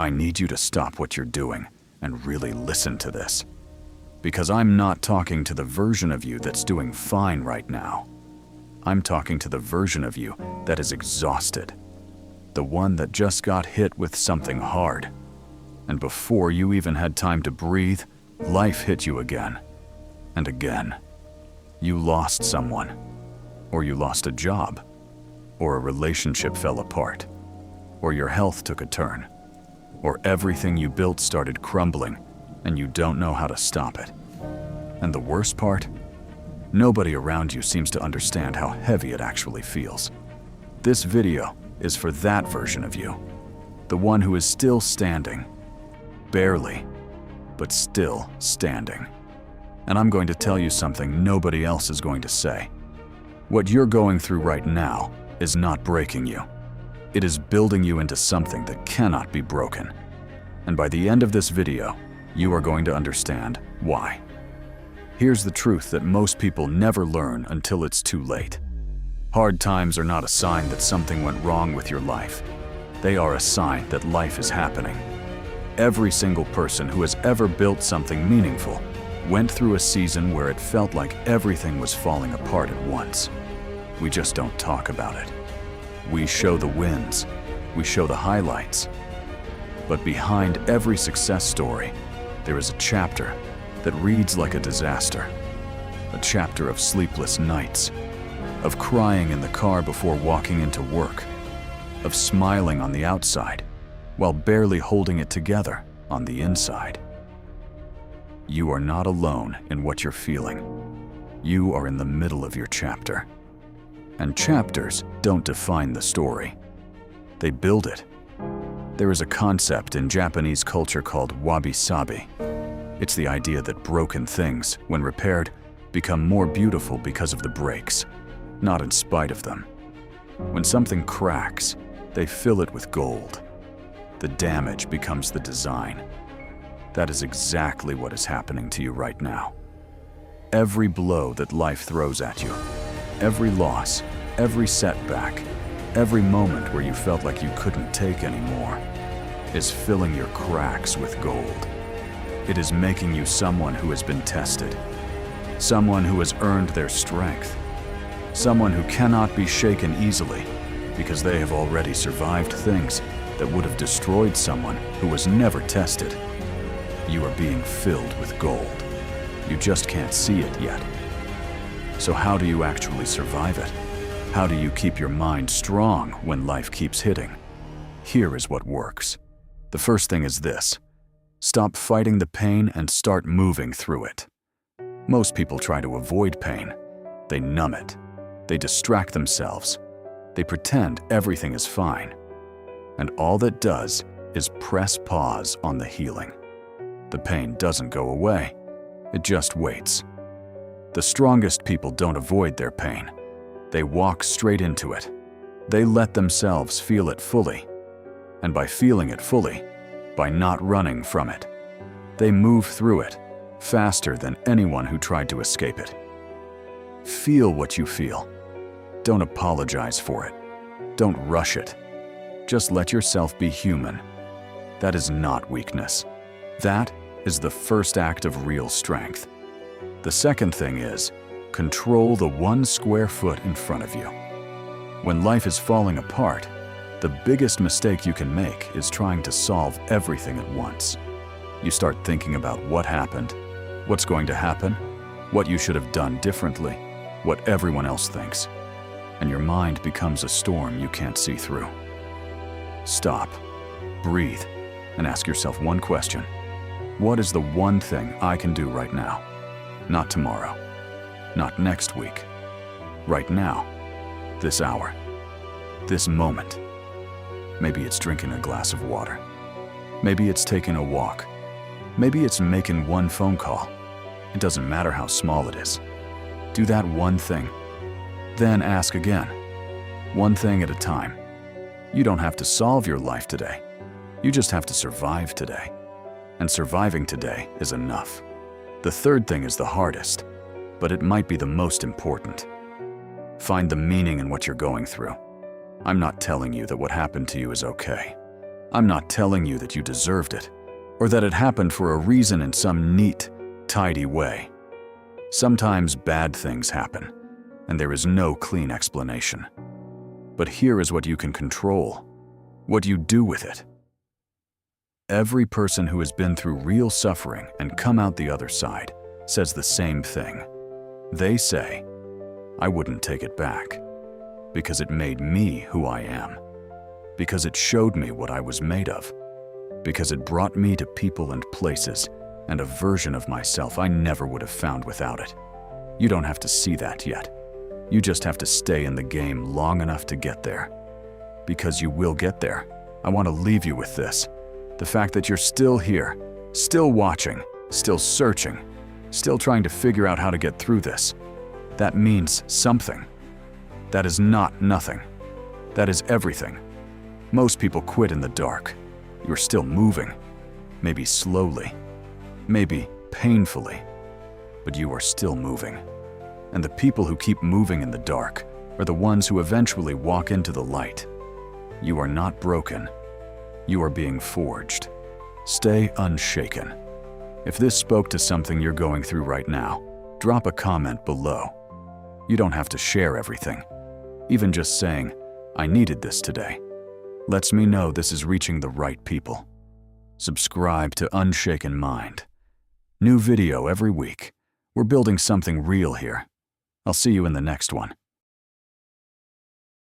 I need you to stop what you're doing and really listen to this. Because I'm not talking to the version of you that's doing fine right now. I'm talking to the version of you that is exhausted. The one that just got hit with something hard. And before you even had time to breathe, life hit you again. And again. You lost someone. Or you lost a job. Or a relationship fell apart. Or your health took a turn. Or everything you built started crumbling, and you don't know how to stop it. And the worst part? Nobody around you seems to understand how heavy it actually feels. This video is for that version of you. The one who is still standing. Barely, but still standing. And I'm going to tell you something nobody else is going to say. What you're going through right now is not breaking you. It is building you into something that cannot be broken. And by the end of this video, you are going to understand why. Here's the truth that most people never learn until it's too late. Hard times are not a sign that something went wrong with your life. They are a sign that life is happening. Every single person who has ever built something meaningful went through a season where it felt like everything was falling apart at once. We just don't talk about it. We show the wins, we show the highlights. But behind every success story, there is a chapter that reads like a disaster. A chapter of sleepless nights, of crying in the car before walking into work, of smiling on the outside while barely holding it together on the inside. You are not alone in what you're feeling. You are in the middle of your chapter. And chapters don't define the story. They build it. There is a concept in Japanese culture called wabi-sabi. It's the idea that broken things, when repaired, become more beautiful because of the breaks, not in spite of them. When something cracks, they fill it with gold. The damage becomes the design. That is exactly what is happening to you right now. Every blow that life throws at you, every loss, every setback, every moment where you felt like you couldn't take anymore, is filling your cracks with gold. It is making you someone who has been tested, someone who has earned their strength, someone who cannot be shaken easily because they have already survived things that would have destroyed someone who was never tested. You are being filled with gold. You just can't see it yet. So how do you actually survive it? How do you keep your mind strong when life keeps hitting? Here is what works. The first thing is this. Stop fighting the pain and start moving through it. Most people try to avoid pain. They numb it. They distract themselves. They pretend everything is fine. And all that does is press pause on the healing. The pain doesn't go away. It just waits. The strongest people don't avoid their pain. They walk straight into it. They let themselves feel it fully. And by feeling it fully, by not running from it, they move through it faster than anyone who tried to escape it. Feel what you feel. Don't apologize for it. Don't rush it. Just let yourself be human. That is not weakness. That is the first act of real strength. The second thing is, control the 1 square foot in front of you. When life is falling apart, the biggest mistake you can make is trying to solve everything at once. You start thinking about what happened, what's going to happen, what you should have done differently, what everyone else thinks, and your mind becomes a storm you can't see through. Stop, breathe, and ask yourself one question. What is the one thing I can do right now? Not tomorrow, not next week. Right now, this hour, this moment. Maybe it's drinking a glass of water. Maybe it's taking a walk. Maybe it's making one phone call. It doesn't matter how small it is. Do that one thing. Then ask again. One thing at a time. You don't have to solve your life today. You just have to survive today. And surviving today is enough. The third thing is the hardest, but it might be the most important. Find the meaning in what you're going through. I'm not telling you that what happened to you is okay. I'm not telling you that you deserved it, or that it happened for a reason in some neat, tidy way. Sometimes bad things happen, and there is no clean explanation. But here is what you can control: what you do with it. Every person who has been through real suffering and come out the other side says the same thing. They say, "I wouldn't take it back, because it made me who I am, because it showed me what I was made of, because it brought me to people and places and a version of myself I never would have found without it." You don't have to see that yet. You just have to stay in the game long enough to get there. Because you will get there. I want to leave you with this: the fact that you're still here, still watching, still searching, still trying to figure out how to get through this. That means something. That is not nothing. That is everything. Most people quit in the dark. You're still moving. Maybe slowly. Maybe painfully. But you are still moving. And the people who keep moving in the dark are the ones who eventually walk into the light. You are not broken. You are being forged. Stay unshaken. If this spoke to something you're going through right now, drop a comment below. You don't have to share everything. Even just saying, "I needed this today," lets me know this is reaching the right people. Subscribe to Unshaken Mind. New video every week. We're building something real here. I'll see you in the next one.